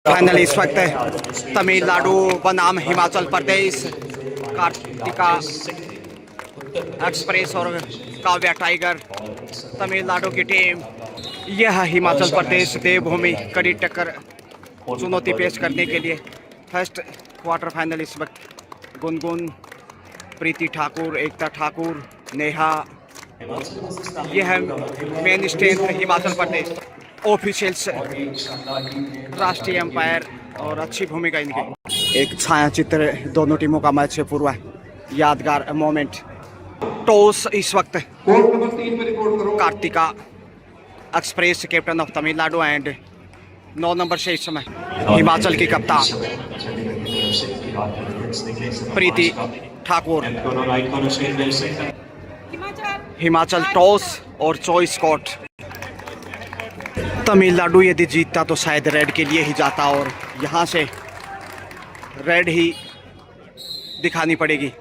Final इस वक्त तमिलनाडु बनाम हिमाचल प्रदेश कार्तिका एक्सप्रेस और काव्या टाइगर तमिलनाडु की टीम। यह हिमाचल प्रदेश देवभूमि कड़ी टक्कर चुनौती पेश करने के लिए फर्स्ट क्वार्टर फाइनल इस वक्त गुनगुन, प्रीति ठाकुर, एकता ठाकुर, नेहा, यह main stage Himachal Pradesh. Officials, राष्ट्रीय अंपायर और अच्छी भूमिका इनकी। एक छाया चित्र दोनों टीमों का मैच से पूर्व यादगार मोमेंट। टॉस इस वक्त Karthika express captain of Tamil Nadu and 9 number से इस समय हिमाचल की कप्तान प्रीति ठाकुर। हिमाचल टॉस और चॉइस कॉट। तमिलनाडु यदि जीतता तो शायद रेड के लिए ही जाता और यहाँ से रेड ही दिखानी पड़ेगी।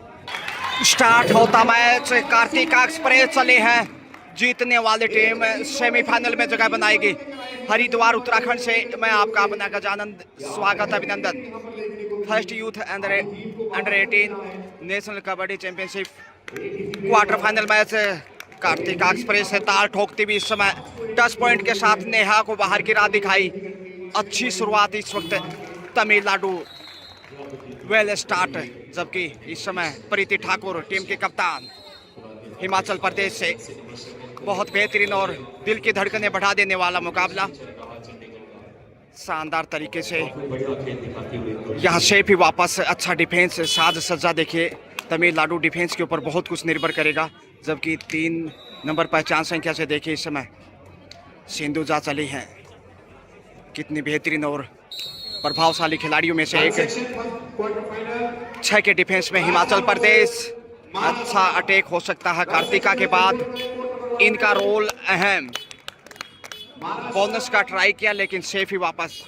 स्टार्ट होता मैच। कार्तिका एक्सप्रेस चले हैं, जीतने वाली टीम सेमीफाइनल में जगह बनाएगी। हरिद्वार उत्तराखंड से मैं आपका अपना गजानंद स्वागत अभिनंदन। First youth under 18 national kabaddi championship quarter final match. Karthika express से ताल ठोकती भी इस समय 10 पॉइंट के साथ नेहा को बाहर की राह दिखाई। अच्छी शुरुआत इस वक्त तमिलनाडु वेल स्टार्ट, जबकि इस समय प्रीति ठाकुर टीम के कप्तान हिमाचल प्रदेश से बहुत बेहतरीन और दिल की धड़कनें बढ़ा देने वाला मुकाबला। शानदार तरीके से यहाँ शेप ही वापस। अच्छा डिफेंस, साज सज्जा देखिए। तमिलनाडु डिफेंस के ऊपर बहुत कुछ निर्भर करेगा, जबकि 3 नंबर पहचान संख्या से देखिए इस समय सिंधुजा चली हैं। कितनी बेहतरीन और प्रभावशाली खिलाड़ियों में से एक। 6 के डिफेंस में हिमाचल प्रदेश। अच्छा अटैक हो सकता है कार्तिका के बाद। इनका रोल अहम। बोनस का ट्राई किया लेकिन सेफ ही वापस।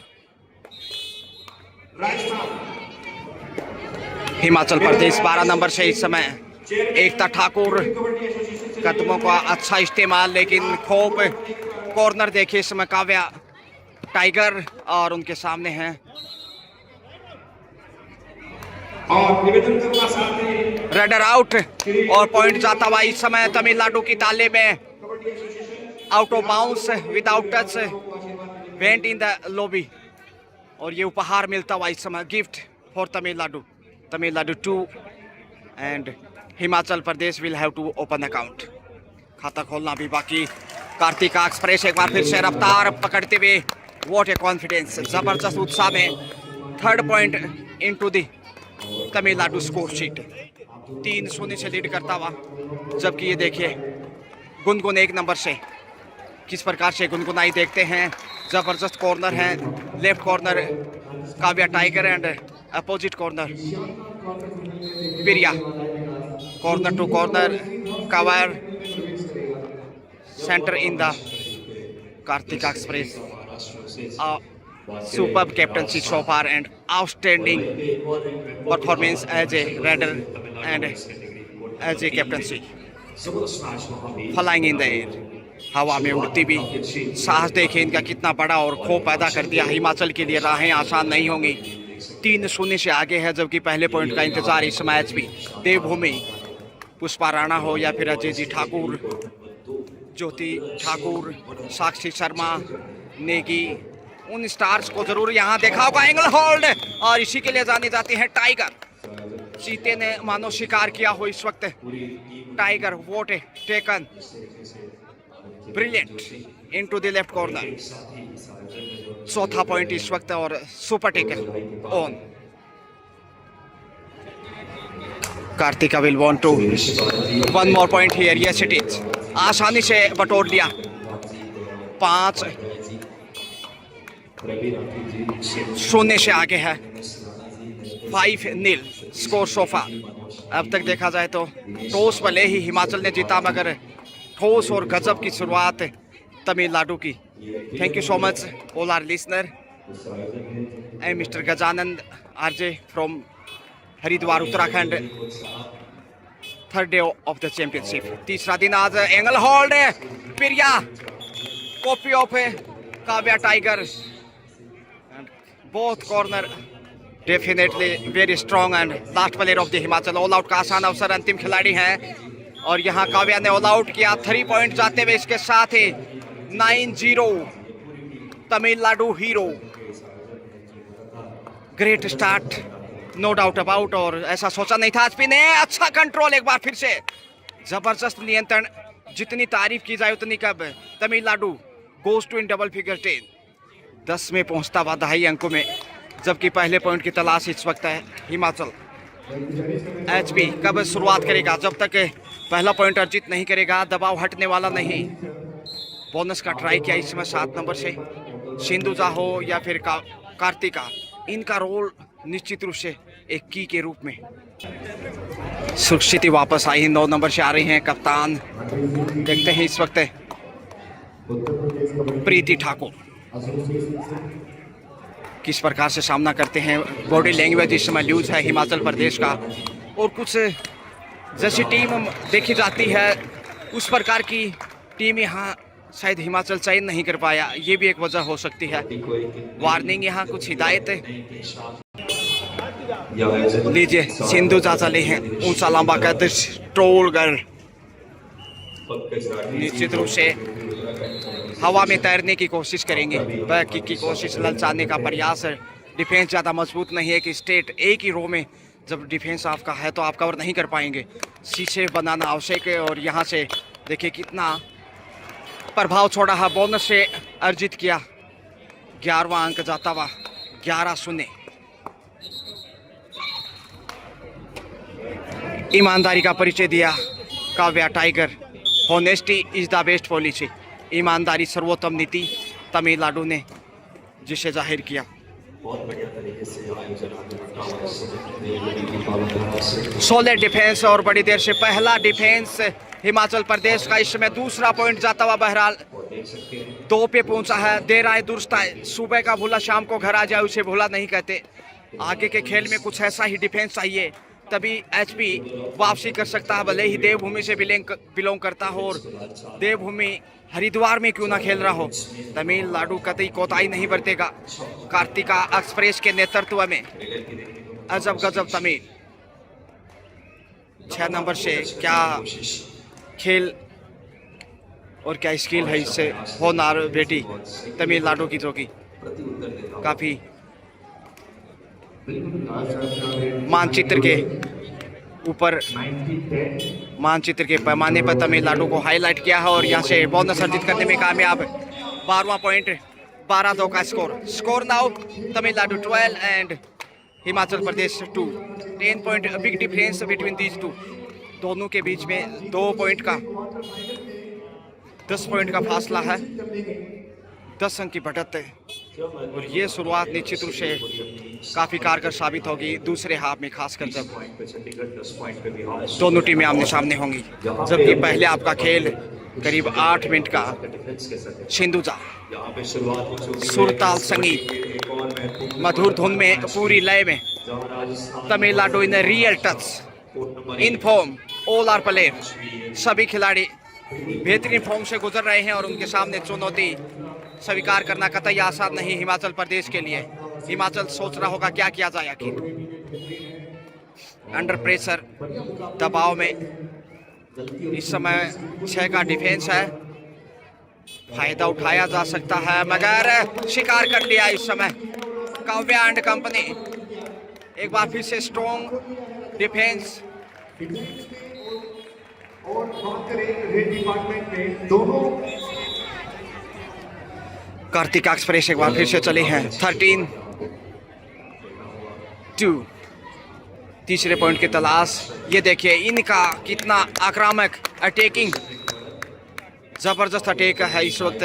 हिमाचल प्रदेश 12 नंबर से इस समय एकता ठाकुर। कदमों का अच्छा इस्तेमाल लेकिन खोप। कॉर्नर देखिए इस समय काव्या टाइगर और उनके सामने हैं रेडर आउट और पॉइंट जाता हुआ इस समय तमिलनाडु की ताले में। Out of bounds without touch went in the lobby और ये उपहार मिलता हुआ इस समय gift for Tamil Nadu. Tamil Nadu 2 and Himachal Pradesh will have to open account. खाता खोलना भी बाकी। कार्तिका एक्सप्रेस एक बार फिर से रफ्तार पकड़ते हुए। वॉट ए कॉन्फिडेंस, जबरदस्त उत्साह में 3rd point into the Tamil Nadu score sheet. 3-0 से लीड करता हुआ, जबकि ये देखिए गुनगुन 1 नंबर से किस प्रकार से गुनगुनाई देखते हैं। जबरदस्त कॉर्नर है, left corner Kavya tiger and opposite corner Priya. Corner to corner cover centre in the Karthika express. superb captaincy so far and outstanding performance as a raider and as a captaincy. Flying in the air, हवा में उड़ती भी। साहस देखिए इनका कितना बड़ा और खो पैदा कर दिया। हिमाचल के लिए राहें आसान नहीं होंगी। 3-0 से आगे है, जबकि पहले पॉइंट का इंतजार इस मैच भी। देवभूमि पुष्पा राणा हो या फिर अजय जी ठाकुर, ज्योति ठाकुर, साक्षी शर्मा, नेगी, उन स्टार्स को जरूर यहाँ देखा होगा। एंगल होल्ड और इसी के लिए जानी जाती है टाइगर। चीते ने मानो शिकार किया हो इस वक्त। Tiger vote taken brilliant into the left corner. 4था पॉइंट इस वक्त और super taken on. Karthika will want to 1 more point here. Yes it is. आसानी से बटोर लिया। 5-0 से आगे है। 5-0 स्कोर सोफा। अब तक देखा जाए तो टॉस भले ही हिमाचल ने जीता, मगर ठोस और गजब की शुरुआत तमिलनाडु की। Thank you so much all our listener. I am mister Gajanand RJ from Haridwar Uttarakhand. 3rd day of the championship, तीसरा दिन आज। Angle hold Priya, copy of Kavya tiger both corner definitely very strong and last player of the Himachal. All out का आसान अवसर, अंतिम खिलाड़ी हैं और यहाँ काव्या ने ऑल आउट किया। 3 पॉइंट जाते हुए इसके साथ ही 9-0 Tamil Nadu hero. Great start, no doubt about. और ऐसा सोचा नहीं था एचपी ने। अच्छा कंट्रोल, एक बार फिर से जबरदस्त नियंत्रण। जितनी तारीफ की जाए उतनी कब। Tamil Nadu goes to in double figure 10 में पहुंचता हुआ 2.5 अंकों में, जबकि पहले पॉइंट की तलाश इस वक्त है हिमाचल। एचपी कब शुरुआत करेगा? जब तक पहला पॉइंट अर्जित नहीं करेगा दबाव हटने वाला नहीं। बोनस का ट्राई किया इस समय 7 नंबर से सिंधुजा हो या फिर कार्तिका, इनका रोल निश्चित रूप से एक की के रूप में। सुरक्षित वापस आई, 9 नंबर से आ रही हैं कप्तान। देखते हैं इस वक्त प्रीति ठाकुर किस प्रकार से सामना करते हैं। बॉडी लैंग्वेज इस समय लूज है हिमाचल प्रदेश का, और कुछ जैसी टीम देखी जाती है उस प्रकार की टीम यहाँ शायद हिमाचल चयन नहीं कर पाया। ये भी एक वजह हो सकती है। वार्निंग यहाँ कुछ हिदायत लीजिए। सिंधुजा चले हैं, ऊंचा लंबा कद स्ट्रोल गर्ल, निश्चित रूप से हवा में तैरने की कोशिश करेंगे। बैक किक की कोशिश, ललचाने का प्रयास। डिफेंस ज़्यादा मजबूत नहीं है कि स्टेट एक ही रो में जब डिफेंस आपका है तो आप कवर नहीं कर पाएंगे। शीशे बनाना आवश्यक है। और यहाँ से देखिए कितना प्रभाव छोड़ा है। बोनस से अर्जित किया 11वां अंक जाता हुआ 11-0। ईमानदारी का परिचय दिया Kavya tiger. Honesty is the best policy, ईमानदारी सर्वोत्तम नीति तमिलनाडु ने जिसे जाहिर किया। सोलह डिफेंस और बड़ी देर से पहला डिफेंस हिमाचल प्रदेश का। इस समय दूसरा पॉइंट जाता हुआ बहरहाल 2 पे पहुंचा है। देर आए दुरुस्त आए, सुबह का भूला शाम को घर आ जाए उसे भूला नहीं कहते। आगे के खेल में कुछ ऐसा ही डिफेंस चाहिए, तभी एचपी वापसी कर सकता है। भले ही देवभूमि से बिलोंग करता हो और देवभूमि हरिद्वार में क्यों ना खेल रहा हो, तमिलनाडु कतई कोताही नहीं बरतेगा। कार्तिका एक्सप्रेस के नेतृत्व में अजब गजब तमिल। 6 नंबर से क्या खेल और क्या स्किल है इससे होनार बेटी तमिलनाडु की, जो कि काफी मानचित्र के ऊपर, मानचित्र के पैमाने पर तमिलनाडु को हाईलाइट किया है। और यहाँ से बोनस अर्जित करने में कामयाब। 12वां पॉइंट, 12-2 का score now Tamil Nadu 12 and Himachal Pradesh 2। 10 point, big difference between these two. दोनों के बीच में 2 पॉइंट का 10 पॉइंट का फासला है। 10 अंक की बढ़त है। और ये शुरुआत निश्चित रूप से काफ़ी कारगर साबित होगी दूसरे हाफ में, खासकर जब दोनों टीमें आमने सामने होंगी। जबकि पहले आपका खेल करीब 8 मिनट का सिंधुजा सुरताल संगीत मधुर धुन में पूरी लय में। Tamil Nadu in real touch in form, all are player, सभी खिलाड़ी बेहतरीन फॉर्म से गुजर रहे हैं और उनके सामने चुनौती स्वीकार करना कतई आसान नहीं हिमाचल प्रदेश के लिए। हिमाचल सोच रहा होगा क्या किया जाए आखिर। अंडर प्रेशर, दबाव में इस समय 6 का डिफेंस है, फायदा उठाया जा सकता है, मगर शिकार कर लिया इस समय काव्या एंड कंपनी। एक बार फिर से स्ट्रॉन्ग डिफेंस। और बात करें रेड डिपार्टमेंट में दोनों कार्तिक एक्सप्रेस एक बार फिर से चले हैं 13-2। तीसरे पॉइंट की तलाश। ये देखिए इनका कितना आक्रामक अटैकिंग, जबरदस्त अटैक है इस वक्त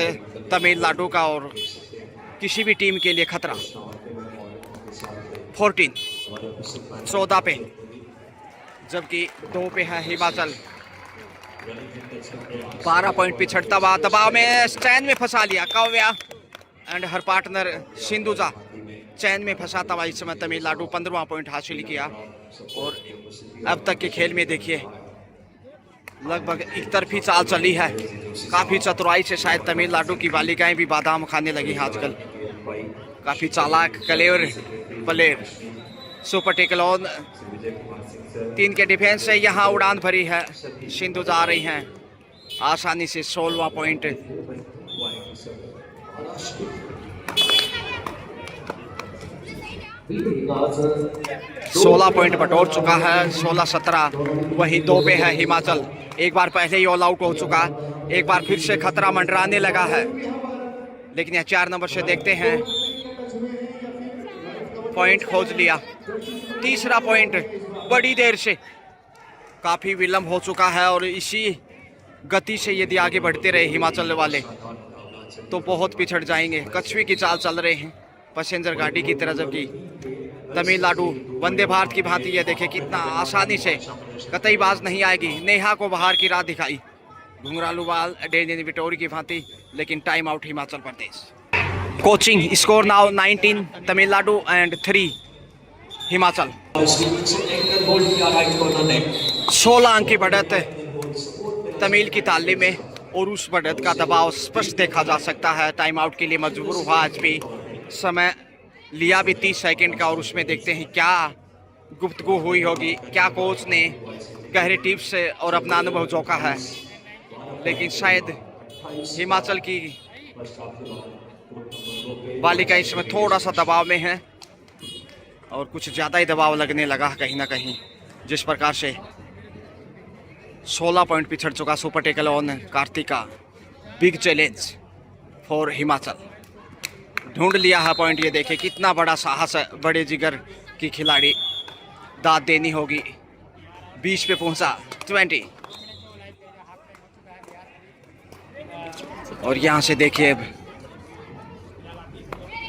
तमिलनाडु का और किसी भी टीम के लिए खतरा। 14 पे, जबकि 2 पे है हिमाचल। 12 पॉइंट पिछड़ता हुआ दबाव में चैन में फंसा लिया Kavya and her partner Sindhuja. Chain में फंसाता हुआ इस समय तमिलनाडु 15वां पॉइंट हासिल किया। और अब तक के खेल में देखिए लगभग एक तरफी चाल चली है। काफ़ी चतुराई से शायद तमिलनाडु की बालिकाएं भी बादाम खाने लगी हैं आजकल। काफी चालाक clever player. Super tackle on 3 के डिफेंस से यहाँ उड़ान भरी है। सिंधु जा रही हैं आसानी से 16वां पॉइंट। 16 पॉइंट बटोर चुका है। 16-17 वहीं 2 पे है हिमाचल। एक बार पहले ही ऑल आउट हो चुका, एक बार फिर से खतरा मंडराने लगा है। लेकिन यह 4 नंबर से देखते हैं, पॉइंट खोज लिया। तीसरा पॉइंट बड़ी देर से, काफी विलंब हो चुका है और इसी गति से यदि आगे बढ़ते रहे हिमाचल वाले तो बहुत पिछड़ जाएंगे। कछुए की चाल चल रहे हैं पैसेंजर गाड़ी की तरह, जबकि तमिलनाडु वंदे भारत की भांति ये देखे कितना आसानी से कतई बाज नहीं आएगी। नेहा को बाहर की राह दिखाई घुंघरालू बाल डेनियन विटोरी की भांति, लेकिन time out Himachal Pradesh. Coaching score now 19 Tamil Nadu and 3 Himachal. 16 अंक की बढ़त तमिल की ताली में और उस बढ़त का दबाव स्पष्ट देखा जा सकता है। टाइम आउट के लिए मजबूर हुआ आज भी, समय लिया भी 30 सेकंड का, और उसमें देखते हैं क्या गुफ्तगू हुई होगी, क्या कोच ने गहरे टिप्स और अपना अनुभव झोंका है। लेकिन शायद हिमाचल की बालिका इसमें थोड़ा सा दबाव में है और कुछ ज़्यादा ही दबाव लगने लगा कहीं ना कहीं, जिस प्रकार से 16 पॉइंट पिछड़ चुका super tackle on Karthika. Big challenge for Himachal. ढूंढ लिया है पॉइंट, ये देखे कितना बड़ा साहस है बड़े जिगर की खिलाड़ी। दाद देनी होगी। 20 पे पहुंचा 20, और यहां से देखिए अब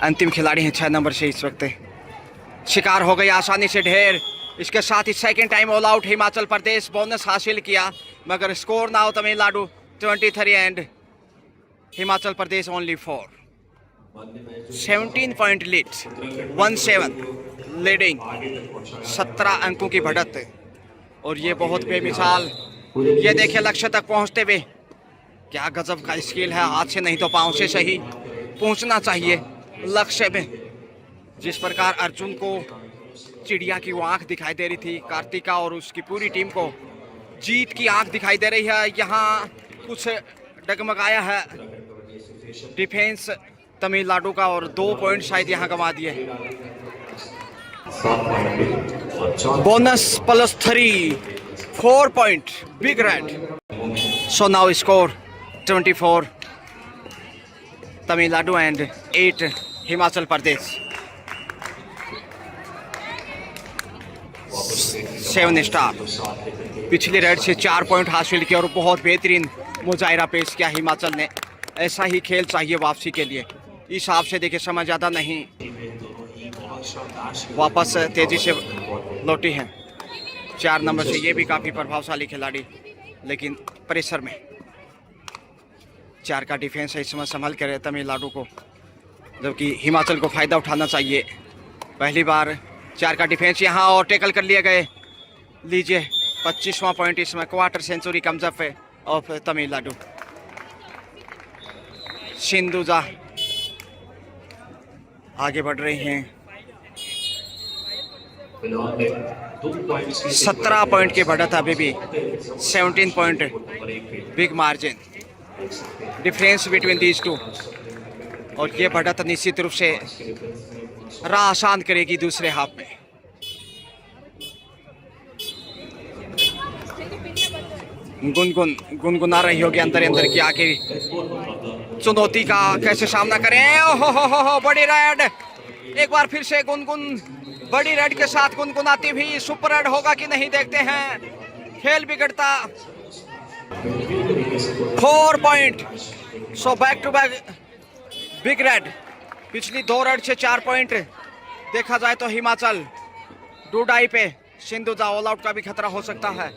अंतिम खिलाड़ी हैं 6 नंबर से इस वक्त। शिकार हो गई आसानी से ढेर। इसके साथ ही second time all out Himachal Pradesh, bonus हासिल किया, मगर score now Tamil Nadu 23 and Himachal Pradesh only 4। 17 point lead, 17 leading, 17 अंकों की बढ़त, और ये बहुत बेमिसाल। ये देखिए लक्ष्य तक पहुंचते हुए क्या गजब का स्किल है। हाथ से नहीं तो पांव से सही पहुंचना चाहिए लक्ष्य में। जिस प्रकार अर्जुन को चिड़िया की वो आंख दिखाई दे रही थी, कार्तिका और उसकी पूरी टीम को जीत की आंख दिखाई दे रही है। यहाँ कुछ डगमगाया है डिफेंस तमिलनाडु का, और 2 पॉइंट शायद यहाँ गंवा दिए। Bonus +3, 4 point big red. So now score 24 Tamil Nadu and 8 Himachal Pradesh. 7 star. पिछले रेड से 4 पॉइंट हासिल किए और बहुत बेहतरीन मुजाहिरा पेश किया हिमाचल ने। ऐसा ही खेल चाहिए वापसी के लिए। इस हिसाब से देखिए समय ज़्यादा नहीं, वापस तेज़ी से लौटी हैं 4 नंबर से। ये भी काफ़ी प्रभावशाली खिलाड़ी, लेकिन प्रेशर में 4 का डिफेंस है इस समय संभल कर तमिलनाडु को, जबकि हिमाचल को फ़ायदा उठाना चाहिए। पहली बार 4 का डिफेंस यहाँ और टेकल कर लिए गए। लीजिए 25वां पॉइंट इसमें, quarter century comes up of Tamil Nadu. Sindhuja आगे बढ़ रही हैं। 17 पॉइंट की बढ़त अभी भी, 17 point big margin difference between these two, और ये बढ़त निश्चित रूप से राह आसान करेगी दूसरे हाफ में। गुनगुना रही होगी अंदर अंदर की आखिर चुनौती का कैसे सामना करें। ओहो बड़ी रेड, एक बार फिर से गुनगुन बड़ी रेड के साथ गुनगुनाती हुई। सुपर रेड होगा कि नहीं देखते हैं। खेल बिगड़ता। 4 point. So back to back big raid. पिछली 2 रेड से 4 पॉइंट देखा जाए तो हिमाचल डूडाई पे। सिंधुजा ऑल आउट का भी खतरा हो सकता है।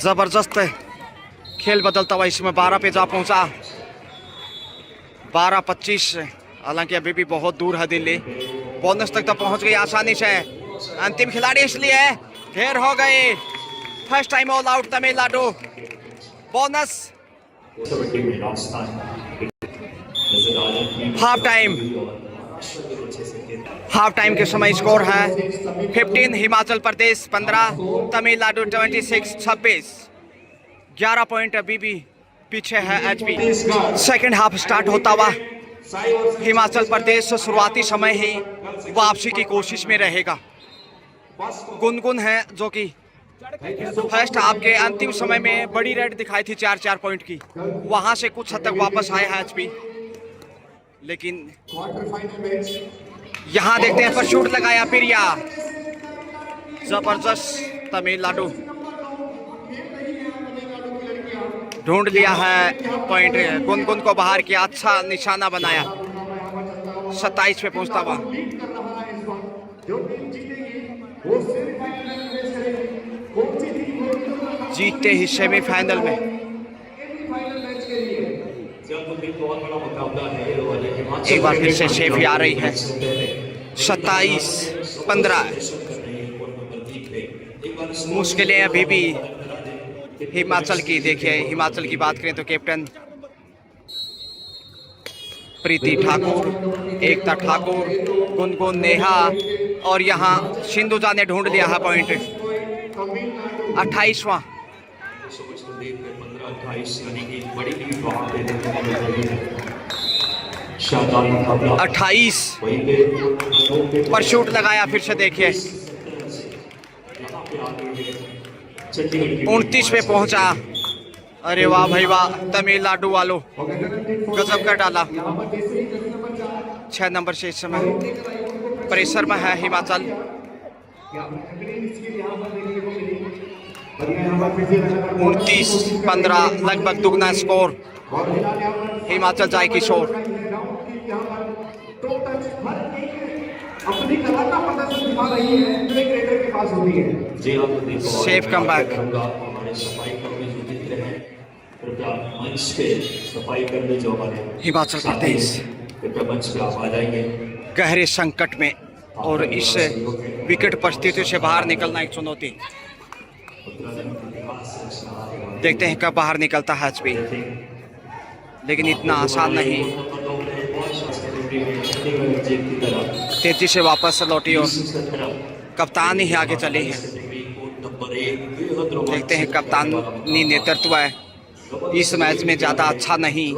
जबरदस्त खेल बदलता हुआ इसमें 12 पे जा पहुंचा। 12-25, हालांकि अभी भी बहुत दूर है दिल्ली। बोनस तक तो पहुंच गई आसानी से। अंतिम खिलाड़ी इसलिए ढेर हो गए। First time all out Tamil Nadu. Bonus half time के समय स्कोर है 15 हिमाचल प्रदेश 15 तमिलनाडु 26 26। 11 पॉइंट अभी भी पीछे है एचपी। सेकंड हाफ स्टार्ट होता हुआ हिमाचल प्रदेश शुरुआती समय ही वापसी की कोशिश में रहेगा। गुनगुन है जो कि फर्स्ट हाफ के अंतिम समय में बड़ी रेड दिखाई थी 4-4 पॉइंट की, वहां से कुछ हद तक वापस आया है एचपी। लेकिन यहां देखते हैं पर शूट लगाया प्रिया, जबरदस्त तमिलनाडु ढूंढ लिया है पॉइंट, गुनगुन को बाहर किया, अच्छा निशाना बनाया। 27 पे पहुंचता हुआ जीतते ही सेमीफाइनल में। एक बार फिर से शेफी आ रही है 27-15। मुश्किलें अभी भी हिमाचल की। देखिए हिमाचल की बात करें तो कैप्टन प्रीति ठाकुर, एकता ठाकुर, गुनगुन, नेहा और यहाँ सिंधुजा ने ढूंढ लिया है पॉइंट। 28वां 28 पर शूट लगाया फिर से। देखिए 29 पे पहुंचा। अरे वाह भाई वाह, तमिलनाडु वालों गजब कर डाला। 6 नंबर से इस समय प्रेशर में है हिमाचल। 29-15 लगभग दुगना स्कोर। हिमाचल जाए Kishore. Safe come back. Himachal Pradesh गहरे संकट में और इस विकट परिस्थिति से बाहर निकलना एक चुनौती। देखते हैं कब बाहर निकलता है एचपी, लेकिन इतना आसान नहीं। तेजी से वापस लौटी और कप्तान ही आगे चली है। देखते हैं कप्तानी नेतृत्व है इस मैच में ज़्यादा अच्छा नहीं,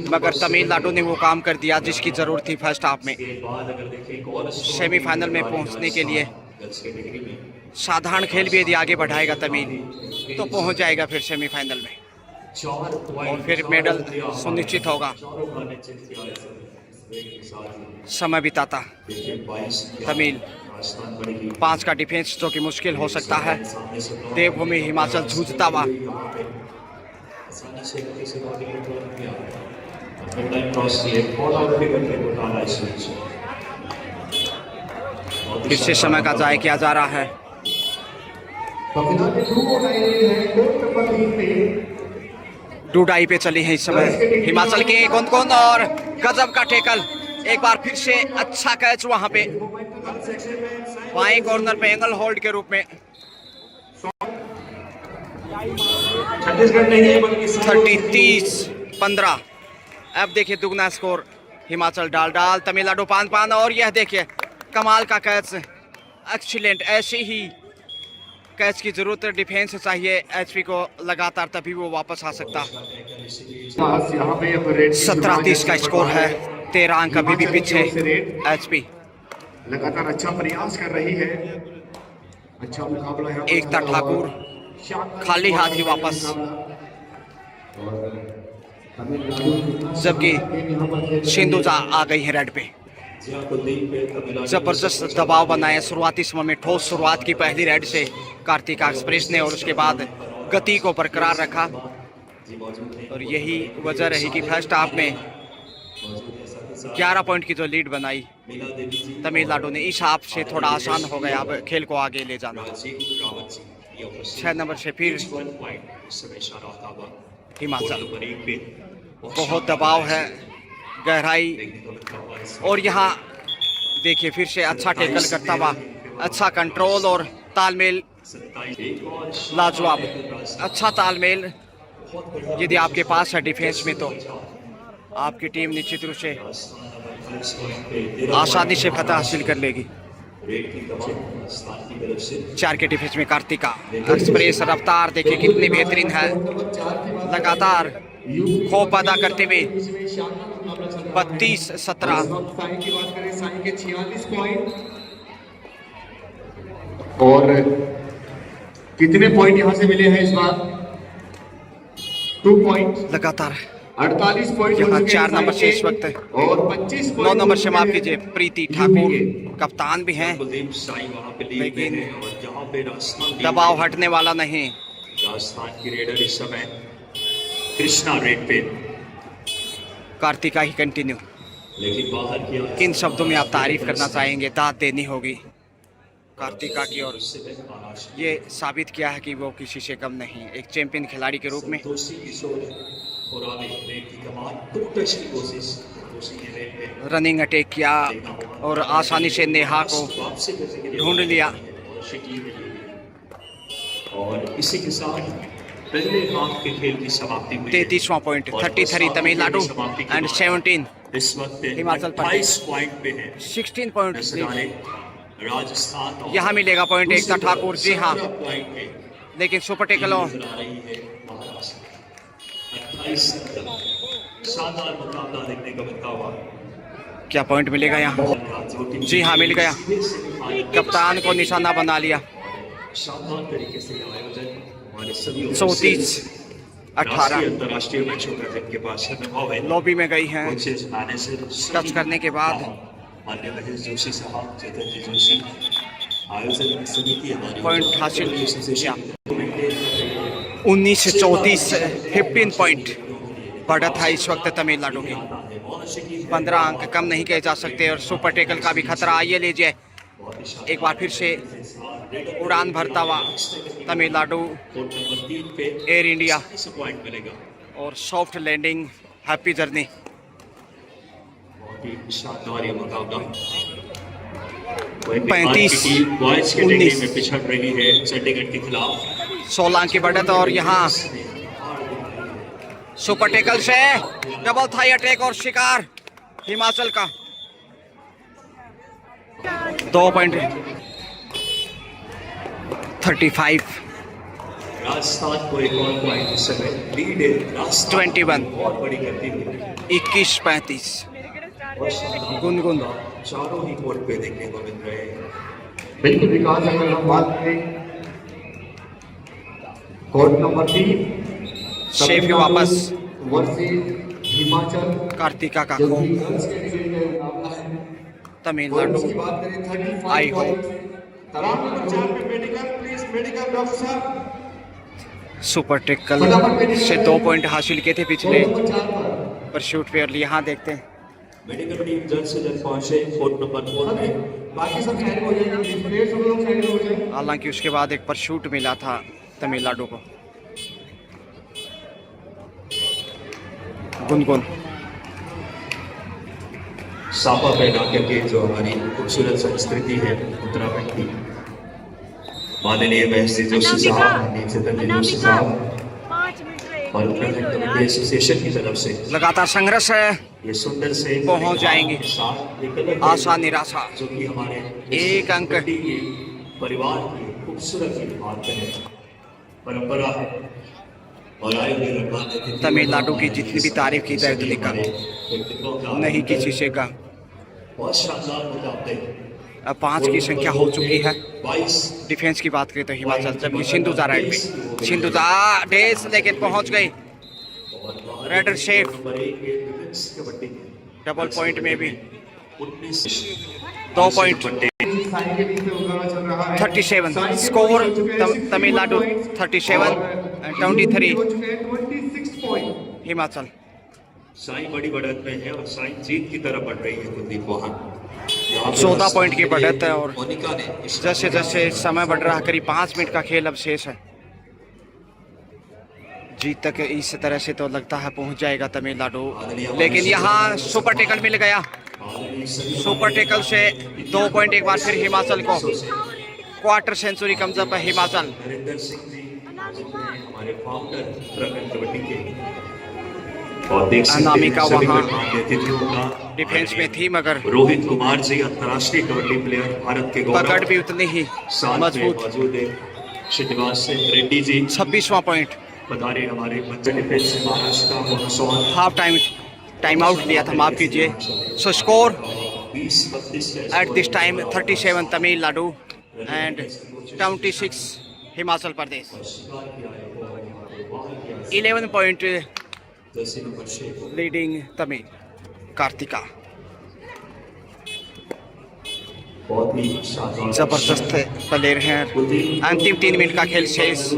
मगर तमिलनाडु ने वो काम कर दिया जिसकी ज़रूरत थी फर्स्ट हाफ में। सेमीफाइनल में पहुंचने के लिए साधारण खेल भी यदि आगे बढ़ाएगा तमिल तो पहुंच जाएगा फिर सेमीफाइनल में और फिर मेडल सुनिश्चित होगा। समय बिताता तमिल। 5 का डिफेंस जो कि मुश्किल हो सकता है। देवभूमि हिमाचल जूझता हुआ। फिर से समय का जाया किया जा रहा है। डूडाई पे चली है इस समय हिमाचल के गुनगुन और गजब का टेकल। एक बार फिर से अच्छा कैच वहां पे बाएं कॉर्नर पे एंगल होल्ड के रूप में। 30-15। अब देखिए दुगना स्कोर। हिमाचल डाल तमिलनाडु 5-5 और यह देखिए कमाल का कैच, एक्सीलेंट। ऐसी ही कैच की जरूरत डिफेंस चाहिए एचपी को लगातार, तभी वो वापस आ सकता। 17-30 का स्कोर है। 13 अंक अभी भी पीछे एचपी। लगातार अच्छा प्रयास कर रही है। अच्छा मुकाबला है। एकता ठाकुर खाली हाथ ही वापस, जबकि सिंधुजा आ गई है रेड पे। जबरदस्त दबाव बनाया शुरुआती समय में। ठोस शुरुआत की पहली रेड से कार्तिका एक्सप्रेस ने और उसके बाद गति को बरकरार रखा और यही वजह रही कि फर्स्ट हाफ में 11 पॉइंट की जो लीड बनाई तमिलनाडु ने, इस हाफ से थोड़ा आसान हो गया अब खेल को आगे ले जाना। 6 नंबर से फिर हिमाचल। बहुत दबाव है, गहराई और यहाँ देखिए फिर से अच्छा टेकल करता हुआ, अच्छा कंट्रोल और तालमेल लाजवाब। अच्छा तालमेल यदि आपके पास है डिफेंस में तो आपकी टीम निश्चित रूप से आसानी से फतह हासिल कर लेगी। 4 के डिफेंस में कार्तिका, एक्सप्रेस रफ्तार देखिए कितनी बेहतरीन है, लगातार खौफ अदा करते हुए 32-17। और कितने पॉइंट यहां से मिले हैं इस बार? 2 पॉइंट। लगातार 48 पॉइंट यहाँ 4 नंबर से इस वक्त और 25 9 नंबर से माफ कीजिए प्रीति ठाकुर कप्तान भी हैं, लेकिन दबाव हटने वाला नहीं। राजस्थान की रेडर इस समय कृष्णा रेड पे, कार्तिका ही कंटिन्यू। लेकिन बाहर किया किन शब्दों में आप तारीफ करना चाहेंगे? दाद देनी होगी कार्तिका की, और ये साबित किया है कि वो किसी से कम नहीं, एक चैंपियन खिलाड़ी के रूप में। रनिंग अटैक किया और आसानी से नेहा को ढूंढ लिया। और इसी के साथ पहले हाफ के खेल की समाप्ति हुई। 33वां पॉइंट, 33 तमिलनाडु एंड 17 इस वक्त हिमाचल प्रदेश। 28 पॉइंट पे है 16 पॉइंट राजस्थान। यहाँ मिलेगा पॉइंट एकता ठाकुर, जी हाँ, पॉइंट पे लेकिन सुपर टेकलों शानदार मुकाबला देखने को मिलता हुआ। क्या पॉइंट मिलेगा यहाँ? जी हाँ, मिल गया, कप्तान को निशाना बना लिया। शानदार तरीके से आयोजन हमारे सभी 34-18 अंतर्राष्ट्रीय मैचों का जिनके पास अनुभव है, लॉबी में गई हैं। कोचेस, मैनेजर, टच करने के बाद माननीय महेश जोशी साहब, चेतन जी जोशी, आयोजन समिति हमारी पॉइंट हासिल किया। 19-34 15 पॉइंट बढ़त है इस वक्त तमिलनाडु की। 15 अंक कम नहीं कहे जा सकते, और सुपर टेकल का भी खतरा। आइए लीजिए एक बार फिर से उड़ान भरता हुआ तमिलनाडु एयर इंडिया, और सॉफ्ट लैंडिंग, हैप्पी जर्नी। शानदार ये मुकाबला 35-19 में पिछड़ रही है चंडीगढ़ के खिलाफ। 16 अंक की बढ़त, और यहाँ सुपर टेकल से डबल थाई अटैक और शिकार हिमाचल का। 2 पॉइंट 35 राजस्थान को एक और पॉइंट इस समय लीड है। 21 बहुत बड़ी गति है। 21-35 गुनगुन चारों ही कोर्ट पे देखने को मिल रहे हैं। बिल्कुल विकास, अगर हम बात करें कोर्ट नंबर 3 शेफ वापस वर्सेस हिमाचल, कार्तिका का खो तमिलनाडु। आई हो सुपर टेकल से 2 पॉइंट हासिल किए थे पिछले परशूट पे, और यहाँ देखते हैं मेडिकल टीम जल्द से जल्द पहुंचे कोर्ट नंबर 4 में। बाकी सब साइड हो जाएंगे, हालांकि उसके बाद एक परशूट मिला था तमिलनाडु को। गुनगुन सापा पहना करके जो हमारी खूबसूरत संस्कृति है उत्तराखंड की, माननीय महेश जोशी साहब, माननीय चेतन जी जोशी साहब और उत्तराखंड कबड्डी एसोसिएशन की तरफ से लगातार संघर्ष है, ये सुंदर से पहुंच जाएंगे। आशा निराशा, जो कि हमारे 1 अंक परिवार की खूबसूरत बात है, परंपरा है। और आए तमिलनाडु की जितनी भी तारीफ की जाए उतनी कम नहीं किसी से कम। बहुत शानदार मुकाबले। अब 5 की संख्या हो चुकी है। डिफेंस की बात करें तो हिमाचल, जबकि सिंधुजा राइट पे, सिंधुजा डेस लेकिन पहुंच गई। रेडर शेफ डबल पॉइंट में भी 2 पॉइंट 37 स्कोर तमिलनाडु 37 23 हिमाचल। साई बड़ी बढ़त में है और साई जीत की तरफ बढ़ रही है कुलदीप वहां 14 पॉइंट की बढ़त है, और मोनिका ने जैसे जैसे समय बढ़ रहा है, करीब 5 मिनट का खेल अब शेष है। जीत तक इस तरह से तो लगता है पहुंच जाएगा तमिलनाडु, लेकिन यहाँ सुपर टेकल मिल गया। सुपर टेकल से 2 पॉइंट एक बार फिर हिमाचल को। क्वार्टर सेंचुरी कम्स अप है हिमाचल। नरेंद्र सिंह जी हमारे फाउंडर उत्तराखंड कबड्डी के और देख सकते अनामिका हैं सभी वहाँ गणमान्य अतिथियों का डिफेंस में थी, मगर रोहित कुमार जी अंतर्राष्ट्रीय कबड्डी प्लेयर, भारत के पकड़ गौरव, भी उतनी ही साथ में मजबूत। मौजूद है श्रीनिवास रेड्डी जी, 26वां पॉइंट। पधारे हमारे मंच डिफेंस से महाराष्ट्र का मोहनसौन। हाफ टाइम आउट लिया था, माफ कीजिए। So score 20-32 at this time 37 Tamil Nadu and 26 Himachal Pradesh. 11 point leading Tamil Karthika. बहुत ही शानदार जबरदस्त प्लेयर हैं। अंतिम 3 मिनट का खेल शेष।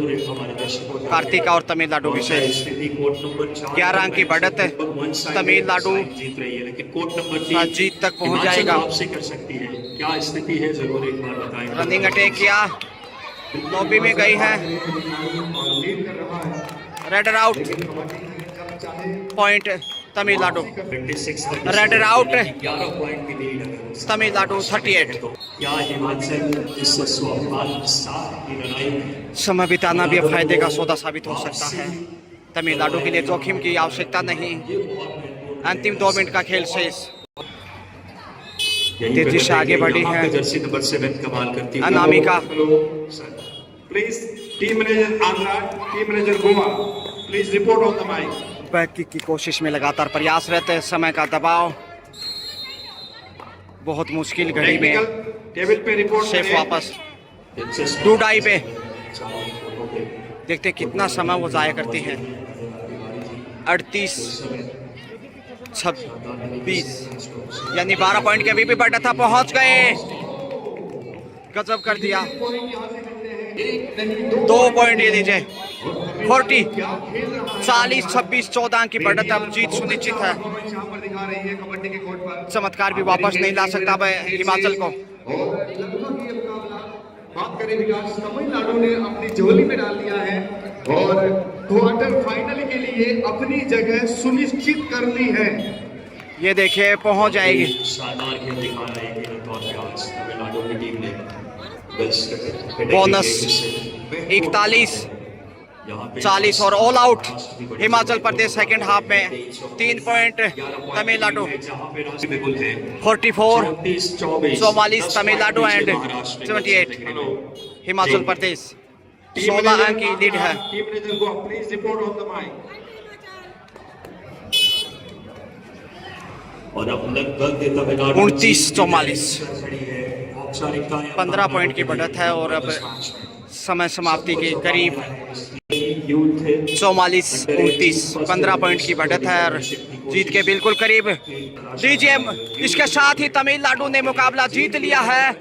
कार्तिका और तमिलनाडु विशेष 11 अंक की बढ़त है। तमिलनाडु जीत रही है, लेकिन कोर्ट नंबर 3 जीत तक पहुंच हिमाचल जाएगा। वापसी कर सकती है, क्या स्थिति है जरूर एक बार बताएं। रनिंग अटैक किया, लॉबी में गई है। Raider out, point Tamil Nadu. 26 raider out, 11 point की लीड है तमिलनाडु 38। क्या हिमाचल इस स्वाभिमान के साथ की लड़ाई में समय बिताना भी अब फायदे का सौदा साबित हो सकता है। तमिलनाडु के लिए जोखिम की आवश्यकता नहीं। अंतिम 2 मिनट का खेल शेष। तेजी से आगे बढ़ी है जर्सी नंबर 7 कमाल करती है Anamika. Please, team manager Andhra, team manager Goa, please report on the mic. Back kick की कोशिश में लगातार प्रयास रहते हैं। समय का दबाव, बहुत मुश्किल घड़ी में Technical टेबल पे रिपोर्ट शेफ वापस 2 डाई पे। देखते हैं कितना समय वो जाया करती है। 38 26 यानी 12 पॉइंट के अभी भी बढ़ा था, पहुंच गए। गजब कर दिया। 2 पॉइंट ये लीजिए। 40 40 26 14 अंक की बढ़त। अब जीत सुनिश्चित है। यहाँ पर दिखा रही है कबड्डी के कोर्ट पर। चमत्कार भी वापस नहीं ला सकता अब हिमाचल को। और लगभग ये मुकाबला बात करें विकास, तमिलनाडु ने अपनी झोली में डाल दिया है और क्वार्टर फाइनल के लिए अपनी जगह सुनिश्चित कर ली है। ये देखिए पहुंच जाएगी। शानदार खेल दिखा रही है तौर पे आज तमिलनाडु की टीम ने। बोनस 41 40 और ऑल आउट हिमाचल प्रदेश सेकंड हाफ में। 3 पॉइंट तमिलनाडु। 44 44 तमिलनाडु एंड 78 हिमाचल प्रदेश। 16 अंक की लीड है। Team manager Goa, please report on the mic. और अब लगभग तमिलनाडु 29-44 15 पॉइंट की बढ़त है और अब समय समाप्ति के करीब 44-29 15 पॉइंट की बढ़त है और जीत के बिल्कुल करीब। लीजिए, इसके साथ ही तमिलनाडु ने मुकाबला जीत लिया है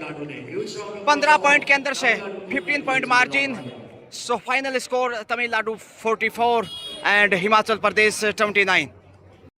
15 पॉइंट के अंदर से, 15 point margin. So final score Tamil Nadu 44 and Himachal Pradesh 29।